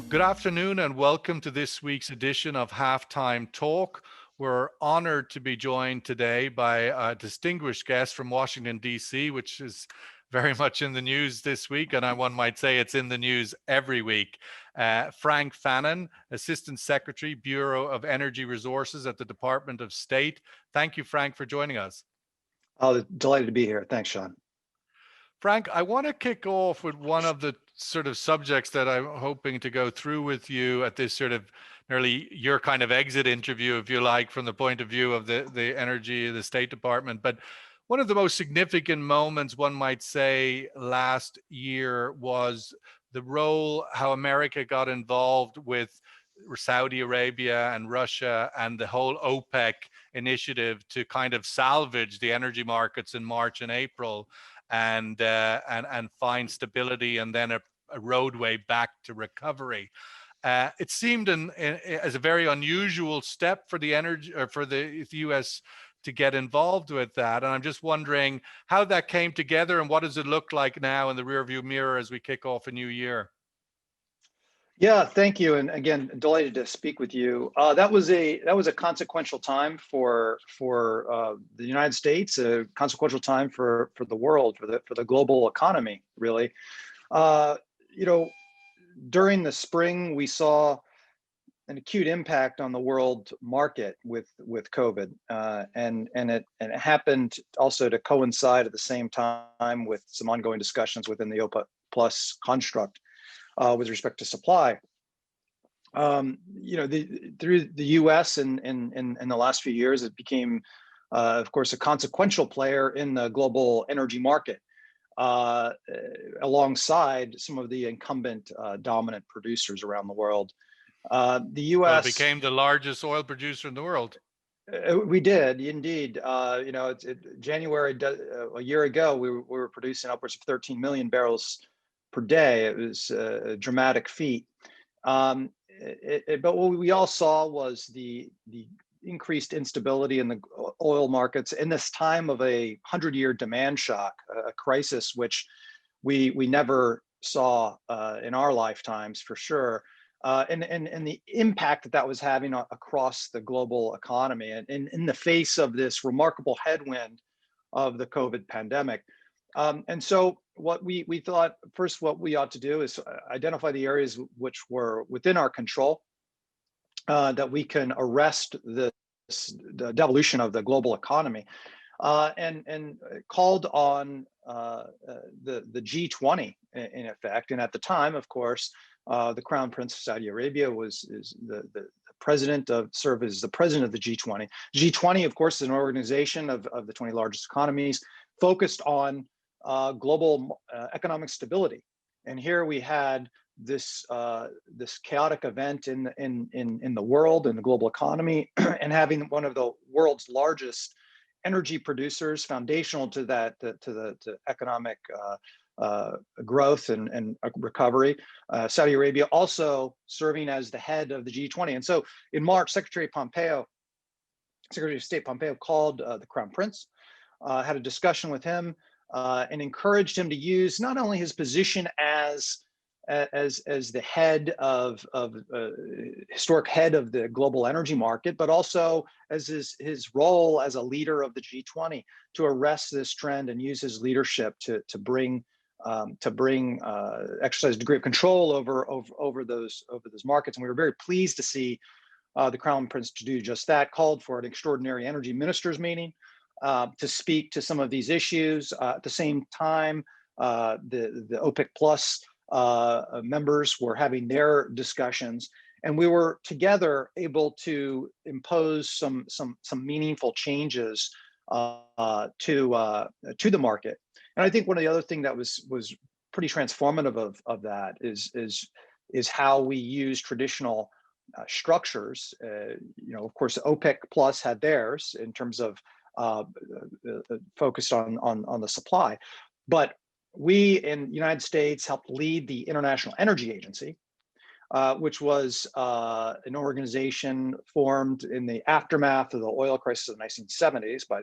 Good afternoon and welcome to this week's edition of Halftime Talk. We're honored to be joined today by a distinguished guest from Washington, D.C., which is very much in the news this week, and one might say it's in the news every week. Frank Fannon, Assistant Secretary, Bureau of Energy Resources at the Department of State. Thank you, Frank, for joining us. Oh, delighted to be here. Thanks, Sean. Frank, I want to kick off with one of the sort of subjects that I'm hoping to go through with you at this sort of nearly your kind of exit interview, if you like, from the point of view of the energy, the State Department. But one of the most significant moments, one might say, last year was the role, how America got involved with Saudi Arabia and Russia and the whole OPEC initiative to kind of salvage the energy markets in March and April and find stability and then a roadway back to recovery. It seemed as a very unusual step for the energy or for the U.S. to get involved with that. And I'm just wondering how that came together and what does it look like now in the rearview mirror as we kick off a new year? Yeah, thank you. And again, delighted to speak with you. That was a consequential time for the United States, a consequential time for the world, for the global economy, really. You know, during the spring, we saw an acute impact on the world market with COVID, and it happened also to coincide at the same time with some ongoing discussions within the OPEC plus construct. With respect to supply, you know, through the U.S. in the last few years, it became, of course, a consequential player in the global energy market, alongside some of the incumbent dominant producers around the world. The U.S. became the largest oil producer in the world. We did indeed. You know, January a year ago, we were producing upwards of 13 million barrels per day. It was a dramatic feat. But what we all saw was the increased instability in the oil markets in this time of a 100-year demand shock, a crisis which we never saw in our lifetimes, for sure. And the impact that was having across the global economy, and in the face of this remarkable headwind of the COVID pandemic. And so what we thought first, what we ought to do is identify the areas which were within our control, that we can arrest the devolution of the global economy, and called on the G20 in effect. And at the time, of course, the Crown Prince of Saudi Arabia is the president served as the president of the G20. G20, of course, is an organization of the 20 largest economies focused on global economic stability. And here we had this chaotic event in the world, in the global economy, and having one of the world's largest energy producers, foundational to that, to economic growth and recovery. Saudi Arabia also serving as the head of the G20. And so in March, Secretary of State Pompeo called the Crown Prince, had a discussion with him, and encouraged him to use not only his position as the head of historic head of the global energy market, but also as his role as a leader of the G20 to arrest this trend and use his leadership to exercise a degree of control over those markets. And we were very pleased to see the Crown Prince to do just that. Called for an extraordinary energy ministers meeting to speak to some of these issues. At the same time, the OPEC plus members were having their discussions, and we were together able to impose some meaningful changes to the market. And I think one of the other thing that was pretty transformative of that is how we use traditional structures. You know, of course, OPEC plus had theirs in terms of focused on the supply, but we in the United States helped lead the International Energy Agency, which was an organization formed in the aftermath of the oil crisis of the 1970s by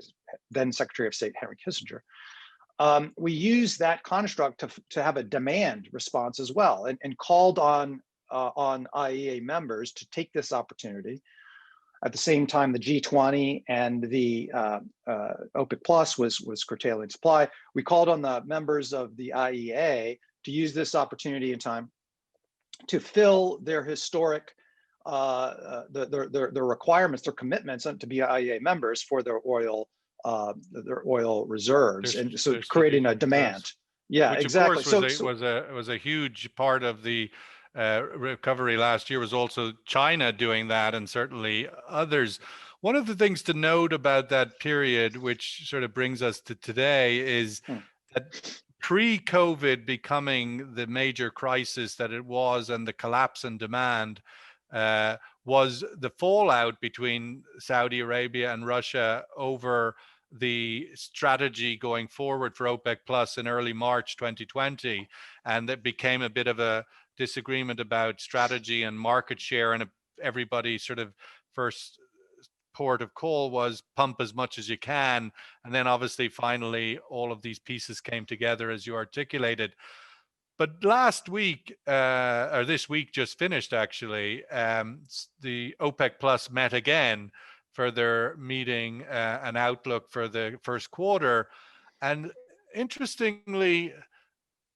then Secretary of State Henry Kissinger. we used that construct to have a demand response as well, and called on IEA members to take this opportunity. At the same time, the G20 and the OPEC Plus was curtailing supply. We called on the members of the IEA to use this opportunity in time to fill their historic their requirements, their commitments to be IEA members for their oil reserves, and so creating a demand. Yeah, which exactly. of course was a huge part of the recovery last year. Was also China doing that, and certainly others. One of the things to note about that period, which sort of brings us to today, is that pre-COVID becoming the major crisis that it was, and the collapse in demand, was the fallout between Saudi Arabia and Russia over the strategy going forward for OPEC Plus in early March 2020. And it became a bit of a disagreement about strategy and market share. And everybody sort of first port of call was pump as much as you can. And then obviously, finally, all of these pieces came together as you articulated. But last week, or this week just finished actually, the OPEC Plus met again for their meeting, an outlook for the first quarter. And interestingly,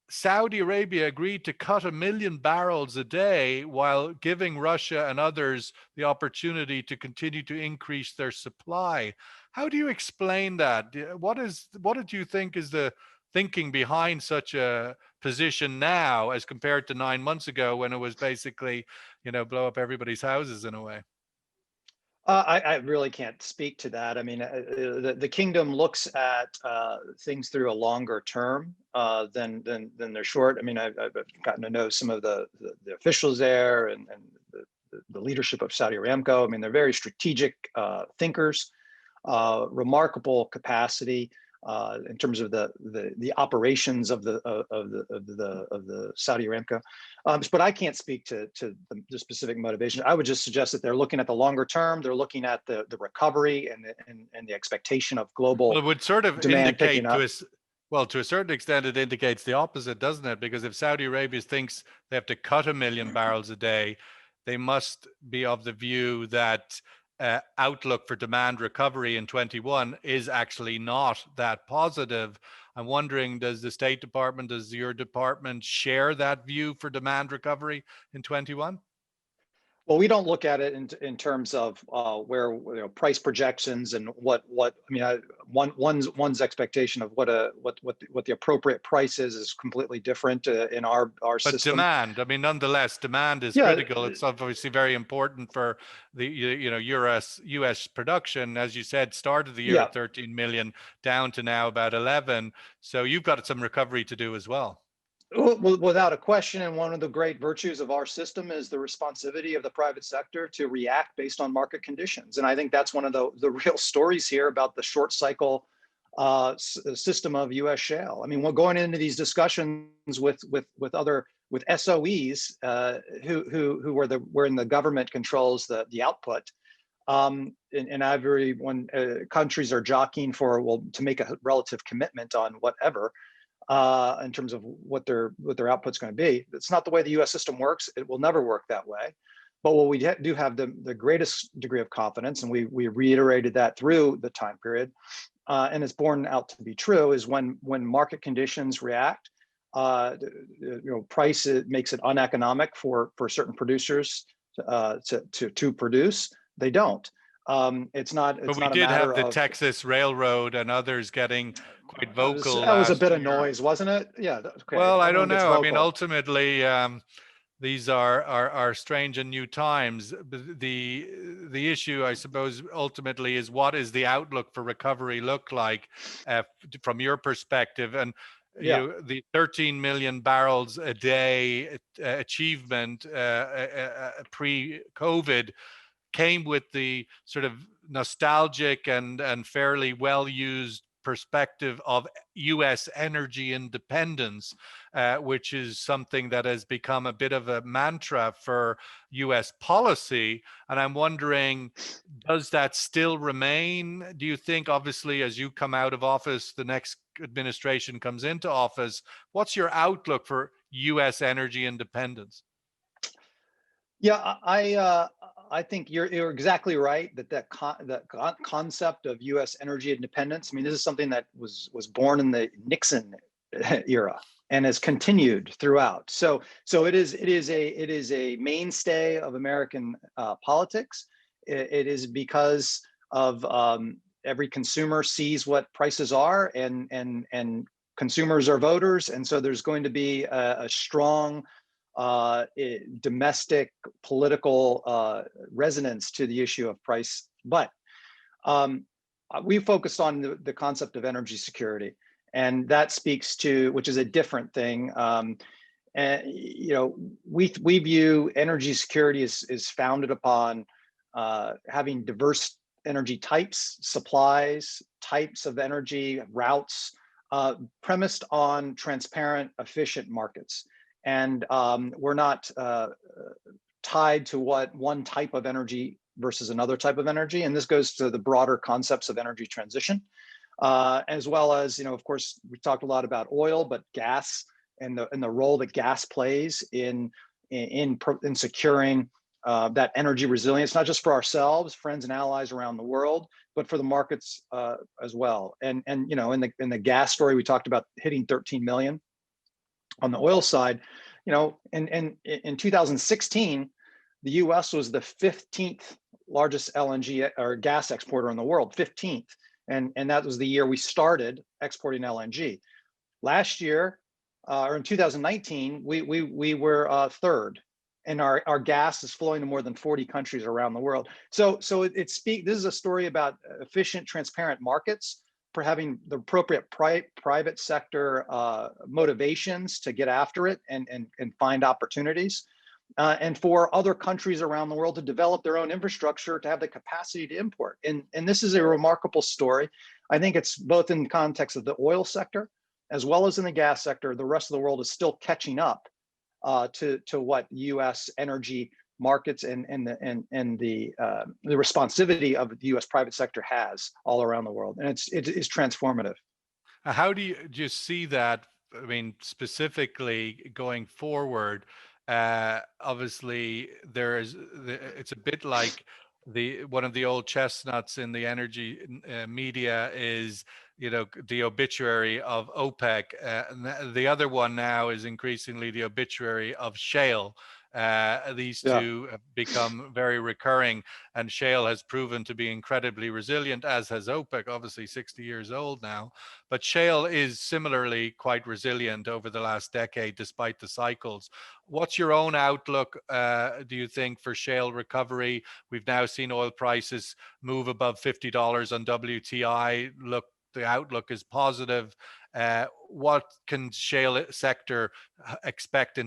Saudi Arabia agreed to cut 1 million barrels a day while giving Russia and others the opportunity to continue to increase their supply. How do you explain that? What did you think is the thinking behind such a position now as compared to 9 months ago, when it was basically, blow up everybody's houses in a way? I really can't speak to that. I mean, the kingdom looks at things through a longer term than they're short. I mean, I've gotten to know some of the officials there, and the leadership of Saudi Aramco. I mean, they're very strategic thinkers, remarkable capacity in terms of the operations of the Saudi Aramco. But I can't speak to the specific motivation. I would just suggest that they're looking at the longer term. They're looking at the recovery and the expectation of global Well, it would sort of demand picking indicate up. well, to a certain extent, it indicates the opposite, doesn't it? Because if Saudi Arabia thinks they have to cut 1 million barrels a day, they must be of the view that outlook for demand recovery in 21 is actually not that positive. I'm wondering, does the State Department, does your department share that view for demand recovery in 21? Well, we don't look at it in terms of where price projections and what I mean. One's expectation of what the appropriate price is completely different in our But system. demand, I mean, nonetheless, demand is Yeah, critical. It's obviously very important for the US production. As you said, started the year yeah. at 13 million, down to now about 11. So you've got some recovery to do as well. Well, without a question, and one of the great virtues of our system is the responsivity of the private sector to react based on market conditions. And I think that's one of the real stories here about the short cycle system of U.S. shale. I mean, we're going into these discussions with SOEs who were in the government controls the output. And everyone countries are jockeying to make a relative commitment on whatever. In terms of what their output's going to be. It's not the way the U.S. system works. It will never work that way. But what we do have the greatest degree of confidence, and we reiterated that through the time period, and it's borne out to be true, is when market conditions react, price makes it uneconomic for certain producers to produce. They don't. It's not. But we not a did matter have the of. Texas Railroad and others getting quite vocal That was a last bit of year. noise, wasn't it? Yeah. Okay. Well, I don't Everyone gets know. I mean, vocal. ultimately, these are strange and new times. The issue, I suppose, ultimately is, what is the outlook for recovery look like from your perspective? And Yeah. the 13 million barrels a day achievement pre-COVID came with the sort of nostalgic and fairly well-used perspective of U.S. energy independence, which is something that has become a bit of a mantra for U.S. policy. And I'm wondering, does that still remain? Do you think, obviously, as you come out of office, the next administration comes into office, what's your outlook for U.S. energy independence? Yeah, I think you're exactly right that that concept of U.S. energy independence. I mean, this is something that was born in the Nixon era and has continued throughout. So it is a mainstay of American politics. It is because of every consumer sees what prices are, and consumers are voters, and so there's going to be a strong domestic political resonance to the issue of price. But we focused on the concept of energy security, and that speaks to, which is a different thing. And we view energy security is founded upon having diverse energy types, supplies, types of energy, routes, premised on transparent, efficient markets. And we're not tied to what one type of energy versus another type of energy. And this goes to the broader concepts of energy transition, as well as, of course, we talked a lot about oil, but gas and the role that gas plays in securing that energy resilience, not just for ourselves, friends and allies around the world, but for the markets as well. And in the gas story, we talked about hitting 13 million. On the oil side, in 2016, the U.S. was the 15th largest LNG or gas exporter in the world, 15th, and that was the year we started exporting LNG. Last year, or in 2019, we were third, and our gas is flowing to more than 40 countries around the world. So this is a story about efficient, transparent markets, for having the appropriate private sector motivations to get after it and find opportunities, and for other countries around the world to develop their own infrastructure to have the capacity to import. And this is a remarkable story. I think it's both in the context of the oil sector as well as in the gas sector. The rest of the world is still catching up to what U.S. energy markets and the responsivity of the U.S. private sector has all around the world, and it is transformative. How do you just see that? I mean, specifically going forward, obviously it's a bit like one of the old chestnuts in the energy media is, the obituary of OPEC, and the other one now is increasingly the obituary of shale. These Yeah. two have become very recurring, and shale has proven to be incredibly resilient, as has OPEC, obviously 60 years old now. But shale is similarly quite resilient over the last decade, despite the cycles. What's your own outlook, do you think, for shale recovery? We've now seen oil prices move above $50 on WTI. The outlook is positive. What can shale sector expect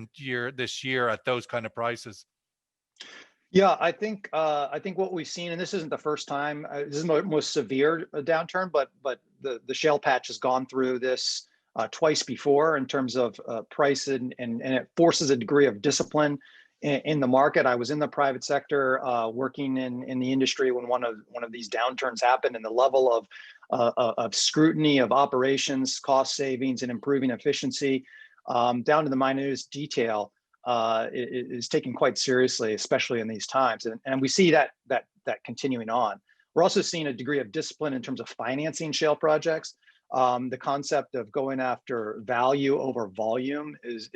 this year at those kind of prices? Yeah, I think what we've seen, and this isn't the first time, this is the most severe downturn, but the shale patch has gone through this twice before in terms of price, and it forces a degree of discipline in the market. I was in the private sector working in the industry when one of these downturns happened, and the level of scrutiny of operations, cost savings, and improving efficiency down to the minutest detail is taken quite seriously, especially in these times. And we see that continuing on. We're also seeing a degree of discipline in terms of financing shale projects. The concept of going after value over volume is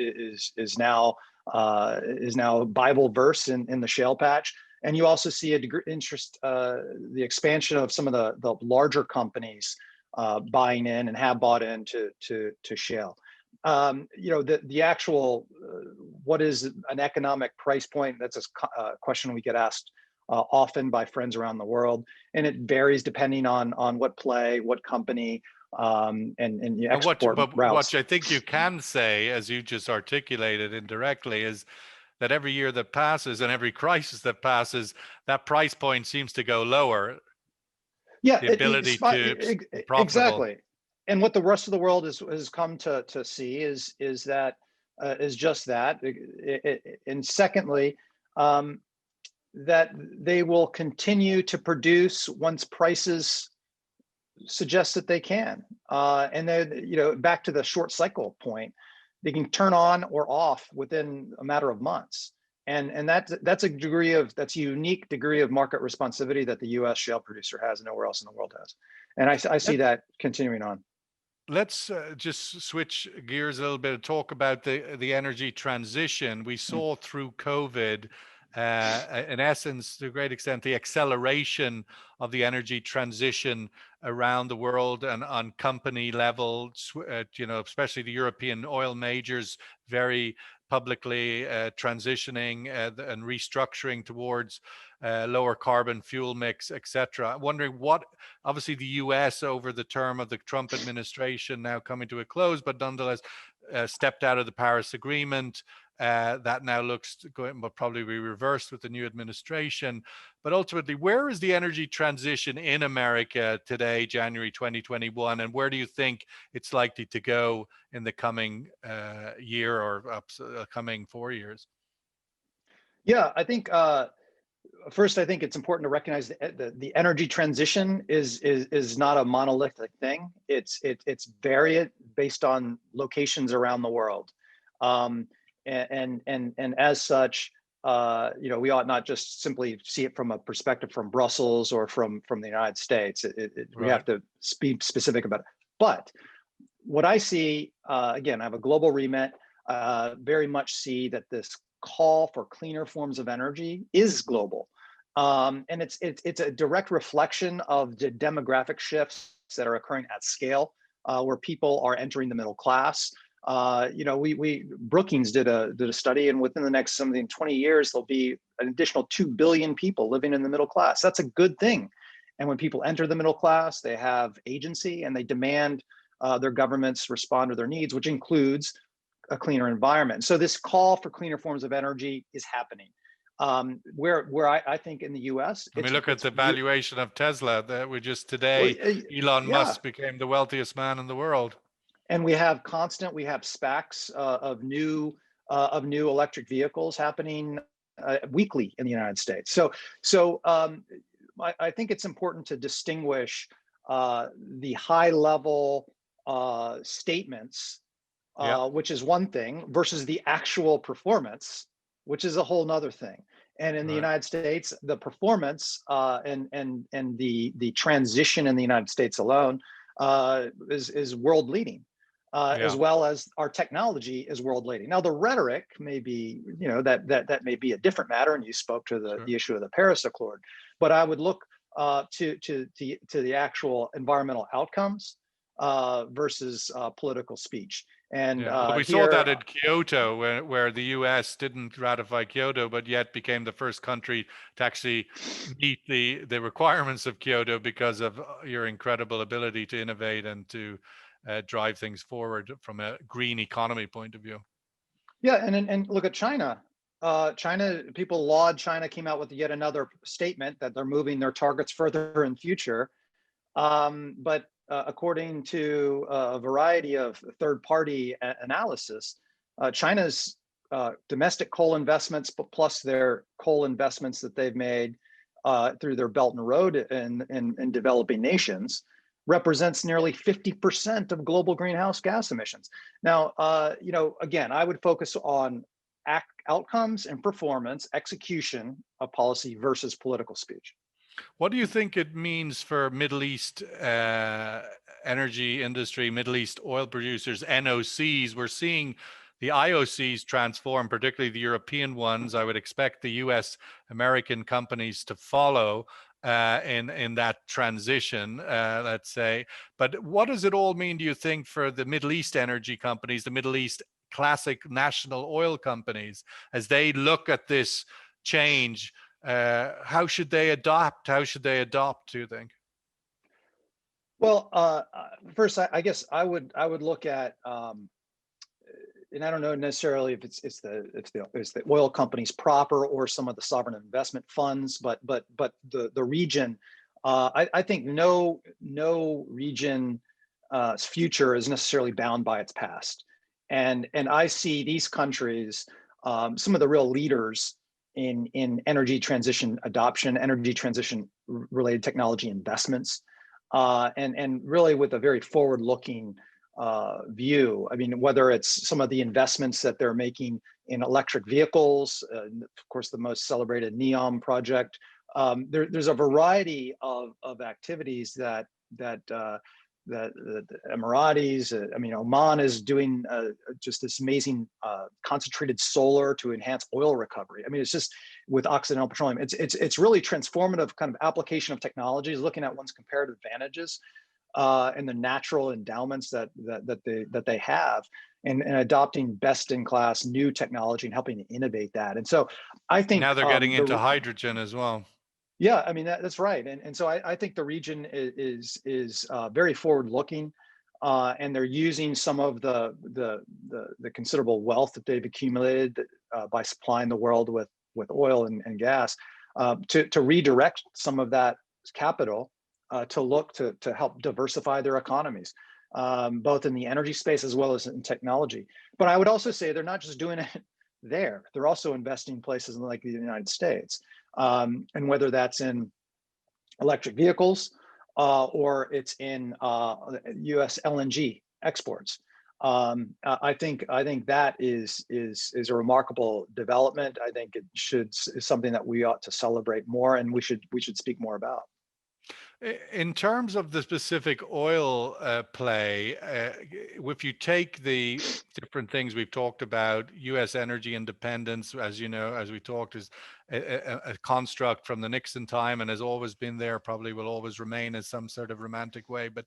now Bible verse in the shale patch. And you also see a degree interest, the expansion of some of the larger companies buying in and have bought into shale. The actual what is an economic price point? That's a question we get asked often by friends around the world, and it varies depending on what play, what company, and the export routes. What I think you can say, as you just articulated indirectly, is that every year that passes and every crisis that passes, that price point seems to go lower. Yeah, The ability to be profitable. exactly. and what the rest of the world has come to see is that is just that. And secondly, that they will continue to produce once prices suggest that they can. And then, back to the short cycle point, they can turn on or off within a matter of months. And that's a unique degree of market responsivity that the U.S. shale producer has and nowhere else in the world has. And I see that continuing on. Let's just switch gears a little bit and talk about the energy transition. We saw through COVID, in essence, to a great extent, the acceleration of the energy transition around the world and on company level. Especially the European oil majors very publicly transitioning and restructuring towards lower carbon fuel mix, etc. I'm wondering obviously the US over the term of the Trump administration now coming to a close, but nonetheless stepped out of the Paris Agreement. That now looks going, but probably be reversed with the new administration. But ultimately, where is the energy transition in America today, January 2021, and where do you think it's likely to go in the coming year or coming 4 years? Yeah, I think first, I think it's important to recognize the energy transition is not a monolithic thing. It's varied based on locations around the world, and as such, we ought not just simply see it from a perspective from Brussels or from the United States. We have to be specific about it. But what I see, again, I have a global remit. Very much see that this call for cleaner forms of energy is global, and it's a direct reflection of the demographic shifts that are occurring at scale, where people are entering the middle class. Brookings did a study, and within the next 20 years, there'll be an additional 2 billion people living in the middle class. That's a good thing. And when people enter the middle class, they have agency and they demand their governments respond to their needs, which includes a cleaner environment. So this call for cleaner forms of energy is happening. Where I think in the U.S., I mean, look at the valuation of Tesla. That we just today, Elon Musk became the wealthiest man in the world. And we have SPACs of new electric vehicles happening weekly in the United States. So I think it's important to distinguish the high level statements, which is one thing, versus the actual performance, which is a whole nother thing. And in the United States, the performance and the transition in the United States alone is world leading. As well as our technology is world leading. Now, the rhetoric may be, that may be a different matter, and you spoke to the issue of the Paris Accord. But I would look to the actual environmental outcomes versus political speech. And we saw that in Kyoto, where the U.S. didn't ratify Kyoto, but yet became the first country to actually meet the requirements of Kyoto because of your incredible ability to innovate and to drive things forward from a green economy point of view. Yeah, and look at China. China, people laud China, came out with yet another statement that they're moving their targets further in future. But according to a variety of third-party analysis, China's domestic coal investments, but plus their coal investments that they've made through their Belt and Road in developing nations, represents nearly 50% of global greenhouse gas emissions. Now, again, I would focus on outcomes and performance, execution of policy versus political speech. What do you think it means for Middle East energy industry, Middle East oil producers, NOCs? We're seeing the IOCs transform, particularly the European ones. I would expect the US American companies to follow in that transition, let's say. But what does it all mean, do you think, for the Middle East energy companies, the Middle East classic national oil companies, as they look at this change? How should they adapt? How should they adopt, do you think? Well, first, I guess I would look at, and I don't know necessarily if it's the oil companies proper or some of the sovereign investment funds, but the region. I think no region future is necessarily bound by its past. And I see these countries, some of the real leaders in energy transition adoption, energy transition related technology investments, and really with a very forward-looking view. I mean, whether it's some of the investments that they're making in electric vehicles, of course, the most celebrated NEOM project. There's a variety of activities that the Emiratis, I mean, Oman is doing just this amazing concentrated solar to enhance oil recovery. I mean, it's just with Occidental Petroleum, it's really transformative kind of application of technologies, looking at one's comparative advantages and the natural endowments that they have, and adopting best in class new technology and helping to innovate that. And so I think now they're getting into hydrogen as well. Yeah, I mean that's right, and so I think the region is very forward looking, and they're using some of the considerable wealth that they've accumulated by supplying the world with oil and gas to redirect some of that capital to look to help diversify their economies, both in the energy space as well as in technology. But I would also say they're not just doing it there; they're also investing in places like the United States. And whether that's in electric vehicles or it's in U.S. LNG exports, I think that is a remarkable development. I think it is something that we ought to celebrate more, and we should speak more about. In terms of the specific oil play, if you take the different things we've talked about, U.S. energy independence, as you know, as we talked, is a construct from the Nixon time and has always been there, probably will always remain as some sort of romantic way. But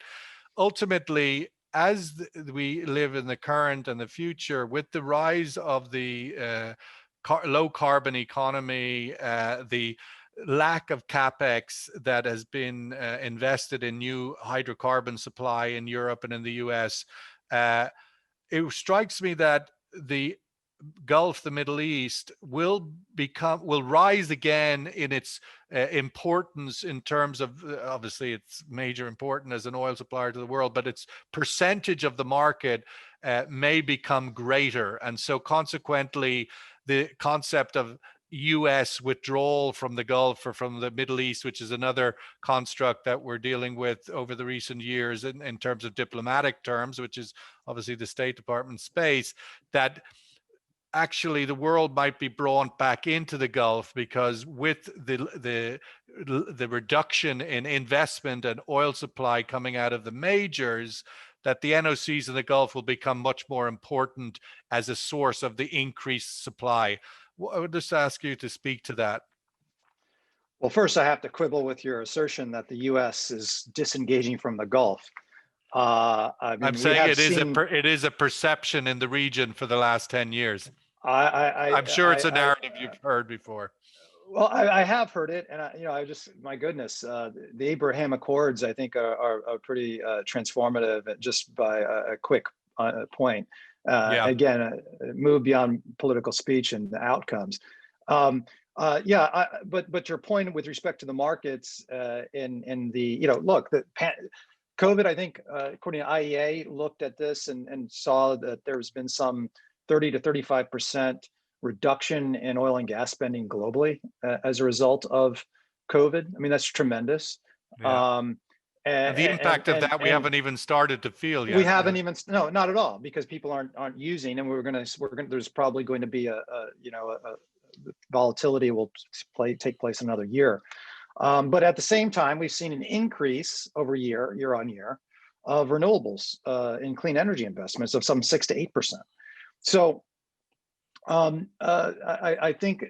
ultimately, as we live in the current and the future, with the rise of the low carbon economy, the lack of capex that has been invested in new hydrocarbon supply in Europe and in the US, it strikes me that the Gulf, the Middle East, will rise again in its importance in terms of, obviously it's major important as an oil supplier to the world, but its percentage of the market may become greater. And so consequently, the concept of US withdrawal from the Gulf or from the Middle East, which is another construct that we're dealing with over the recent years in terms of diplomatic terms, which is obviously the State Department space, that actually the world might be brought back into the Gulf, because with the reduction in investment and oil supply coming out of the majors, that the NOCs in the Gulf will become much more important as a source of the increased supply. I would just ask you to speak to that. Well, first, I have to quibble with your assertion that the U.S. is disengaging from the Gulf. I mean, I'm saying it is a perception in the region for the last 10 years. I'm sure it's a narrative you've heard before. Well, I have heard it, and my goodness, the Abraham Accords, I think, are pretty transformative. Just by a quick point, again, move beyond political speech and the outcomes. But your point with respect to the markets in the look, COVID, I think, according to IEA, looked at this and saw that there's been some 30 to 35% reduction in oil and gas spending globally as a result of COVID. I mean, that's tremendous. Yeah. And the impact of that we haven't even started to feel yet. We haven't even, no, not at all, because people aren't using, and there's probably going to be a volatility will take place another year. But at the same time, we've seen an increase over year on year of renewables in clean energy investments of some 6 to 8%. So I think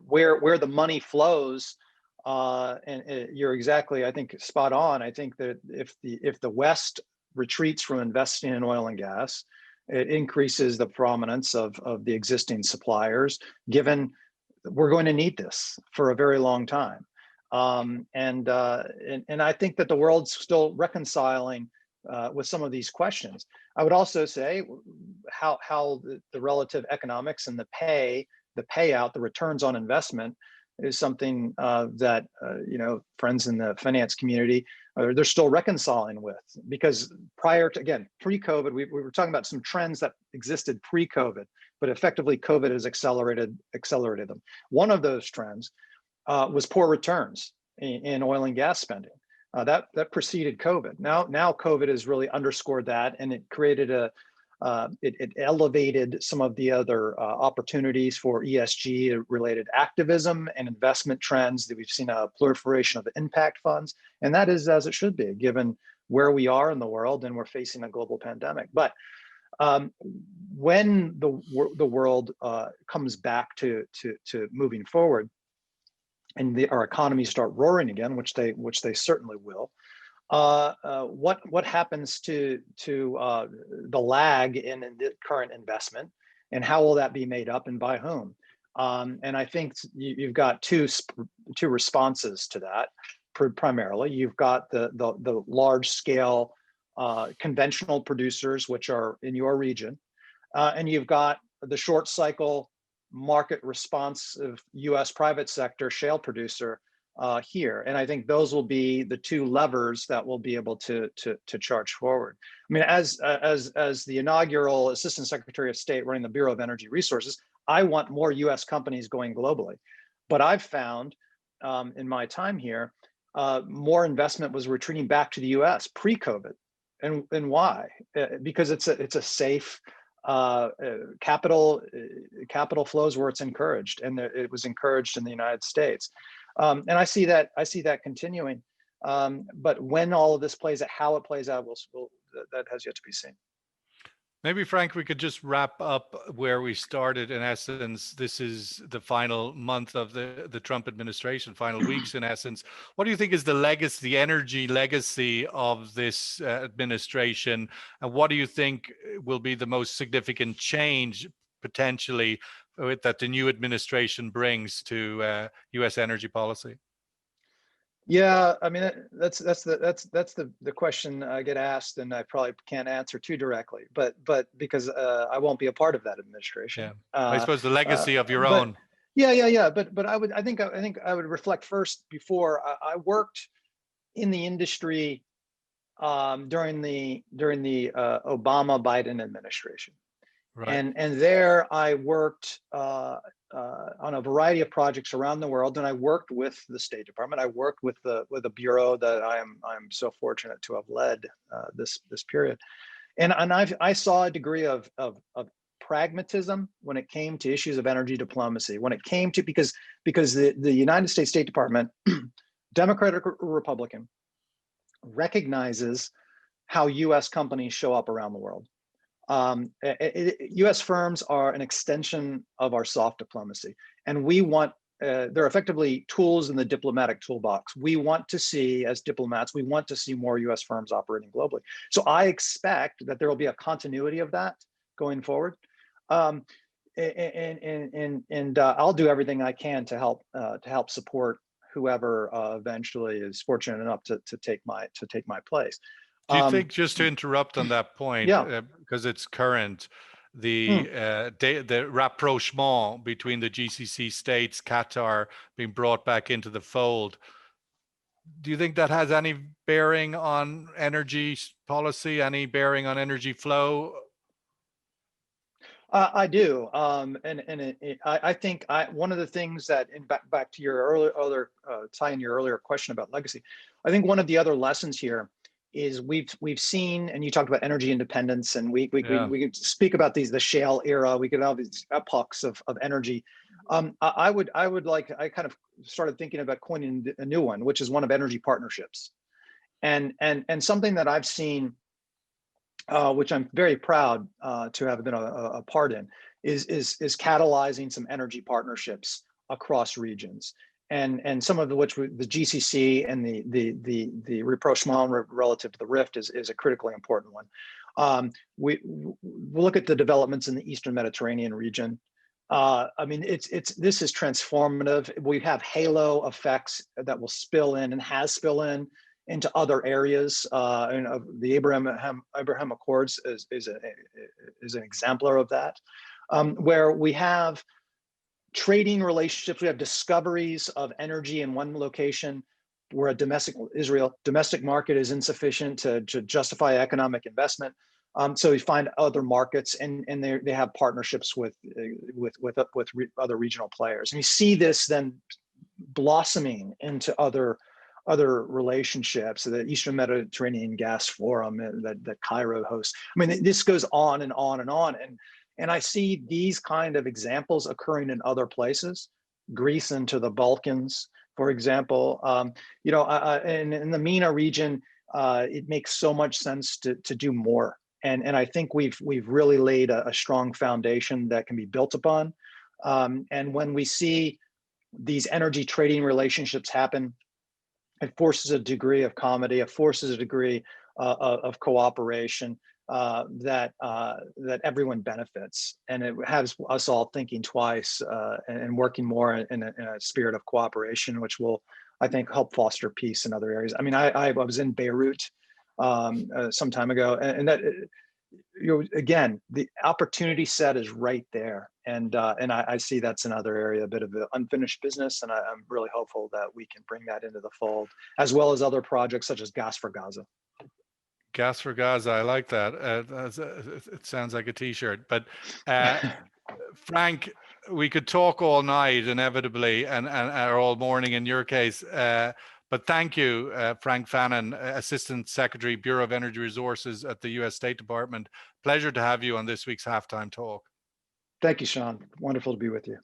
where the money flows, and you're exactly, I think, spot on. I think that if the West retreats from investing in oil and gas, it increases the prominence of the existing suppliers, given we're going to need this for a very long time. And I think that the world's still reconciling with some of these questions. I would also say how the relative economics and the payout, the returns on investment is something that friends in the finance community they're still reconciling with, because prior to, again, pre-COVID, we were talking about some trends that existed pre-COVID, but effectively COVID has accelerated them. One of those trends was poor returns in oil and gas spending. That preceded COVID. Now COVID has really underscored that, and it created it elevated some of the other opportunities for ESG related activism and investment trends. That we've seen a proliferation of impact funds, and that is as it should be, given where we are in the world and we're facing a global pandemic. But when the world comes back to moving forward, and our economies start roaring again, which they certainly will, what happens to the lag in the current investment, and how will that be made up, and by whom? And I think you've got two responses to that. Primarily, you've got the large scale conventional producers, which are in your region, and you've got the short cycle market responsive U.S. private sector shale producer here. And I think those will be the two levers that will be able to charge forward. I mean, as the inaugural Assistant Secretary of State running the Bureau of Energy Resources, I want more U.S. companies going globally. But I've found in my time here, more investment was retreating back to the U.S. pre-COVID. And why? Because it's a safe capital flows where it's encouraged, and it was encouraged in the United States. And I see that continuing. But when all of this plays out, how it plays out, that has yet to be seen. Maybe, Frank, we could just wrap up where we started. In essence, this is the final month of the Trump administration, final weeks, in essence. What do you think is the legacy, the energy legacy of this administration? And what do you think will be the most significant change potentially that the new administration brings to U.S. energy policy? Yeah, I mean, that's the question I get asked, and I probably can't answer too directly, but because I won't be a part of that administration. Yeah, I suppose the legacy of your own. Yeah. But I think I would reflect first. Before I worked in the industry during the Obama-Biden administration. Right. And there I worked on a variety of projects around the world, and I worked with the State Department. I worked with the bureau that I'm so fortunate to have led this period, and I saw a degree of pragmatism when it came to issues of energy diplomacy. When it came to because the United States State Department, Democratic or Republican, recognizes how U.S. companies show up around the world. U.S. firms are an extension of our soft diplomacy, and we want, they're effectively tools in the diplomatic toolbox. We want to see, as diplomats, we want to see more U.S. firms operating globally. So I expect that there will be a continuity of that going forward. And I'll do everything I can to help support whoever eventually is fortunate enough to take my place. Do you think, just to interrupt on that point, because it's current, the rapprochement between the GCC states, Qatar being brought back into the fold, do you think that has any bearing on energy policy, any bearing on energy flow? I do, I think one of the things that, back to your tie in your earlier question about legacy, I think one of the other lessons here is we've seen, and you talked about energy independence, and we could speak about the shale era. We could have these epochs of energy. I kind of started thinking about coining a new one, which is one of energy partnerships, and something that I've seen, which I'm very proud to have been a part in, is catalyzing some energy partnerships across regions. And some of which the GCC and the rapprochement relative to the Rift is a critically important one. We look at the developments in the Eastern Mediterranean region. I mean, this is transformative. We have halo effects that will spill in, and has spill in, into other areas. And the Abraham Accords is an exemplar of that, where we have trading relationships, we have discoveries of energy in one location, we're a domestic market is insufficient to justify economic investment. So we find other markets, and they have partnerships with other regional players, and you see this then blossoming into other relationships. The Eastern Mediterranean Gas Forum that Cairo hosts. I mean, this goes on and on and on, and I see these kind of examples occurring in other places, Greece into the Balkans, for example. In the MENA region, it makes so much sense to do more. And I think we've really laid a strong foundation that can be built upon. And when we see these energy trading relationships happen, it forces a degree of comedy, it forces a degree of cooperation that everyone benefits, and it has us all thinking twice and working more in a spirit of cooperation, which will, I think, help foster peace in other areas. I mean, I was in Beirut some time ago, and that, again, the opportunity set is right there, and I see that's another area, a bit of the unfinished business, and I'm really hopeful that we can bring that into the fold, as well as other projects such as Gas for Gaza. Gas for Gaza, I like that. It sounds like a T-shirt. But Frank, we could talk all night, inevitably, and or all morning in your case. But thank you, Frank Fannon, Assistant Secretary, Bureau of Energy Resources at the U.S. State Department. Pleasure to have you on this week's Halftime Talk. Thank you, Sean. Wonderful to be with you.